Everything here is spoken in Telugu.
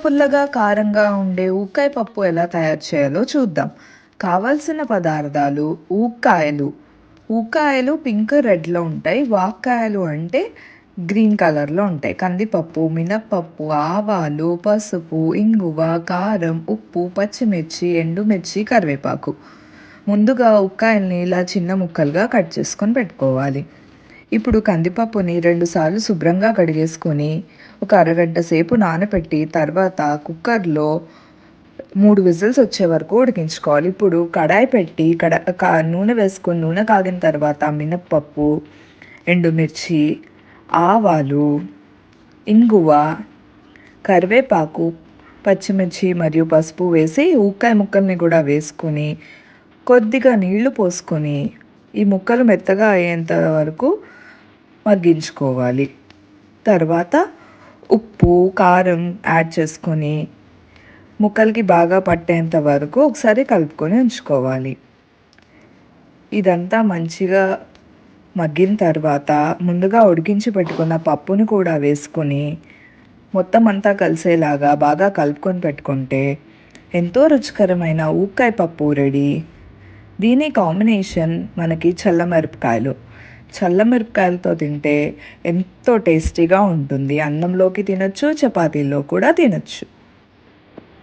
పుల్లగా, కారంగా ఉండే ఊక్కాయ పప్పు ఎలా తయారు చేయాలో చూద్దాం. కావాల్సిన పదార్థాలు ఊక్కాయలు. ఊక్కాయలు పింక్, రెడ్‌లో ఉంటాయి. వాక్కాయలు అంటే గ్రీన్ కలర్‌లో ఉంటాయి. కందిపప్పు, మినపప్పు, ఆవాలు, పసుపు, ఇంగువ, కారం, ఉప్పు, పచ్చిమిర్చి, ఎండుమిర్చి, కరివేపాకు. ముందుగా ఉక్కాయల్ని ఇలా చిన్న ముక్కలుగా కట్ చేసుకొని పెట్టుకోవాలి. ఇప్పుడు కందిపప్పుని 2 సార్లు శుభ్రంగా కడిగేసుకొని, ఒక అరగంట సేపు నానబెట్టి, తర్వాత కుక్కర్‌లో 3 విజిల్స్ వచ్చే వరకు ఉడికించుకోవాలి. ఇప్పుడు కడాయి పెట్టి నూనె వేసుకొని నూనె కాగిన తర్వాత మినప్పప్పు, ఎండుమిర్చి, ఆవాలు, ఇంగువ, కరివేపాకు, పచ్చిమిర్చి మరియు పసుపు వేసి ఉక్కాయ ముక్కల్ని కూడా వేసుకొని, కొద్దిగా నీళ్లు పోసుకొని, ఈ ముక్కలు మెత్తగా అయ్యేంత వరకు మగ్గించుకోవాలి. తర్వాత ఉప్పు, కారం యాడ్ చేసుకొని ముక్కలకి బాగా పట్టేంత వరకు ఒకసారి కలుపుకొని ఉంచుకోవాలి. ఇదంతా మంచిగా మగ్గిన తర్వాత ముందుగా ఉడికించి పెట్టుకున్న పప్పును కూడా వేసుకొని మొత్తం అంతా కలిసేలాగా బాగా కలుపుకొని పెట్టుకుంటే ఎంతో రుచికరమైన ఊక్కాయ పప్పు రెడీ. దీని కాంబినేషన్ మనకి చల్లమిరపకాయలు. చల్లమిరపకాయలతో తింటే ఎంతో టేస్టీగా ఉంటుంది. అన్నంలోకి తినొచ్చు, చపాతీల్లో కూడా తినొచ్చు.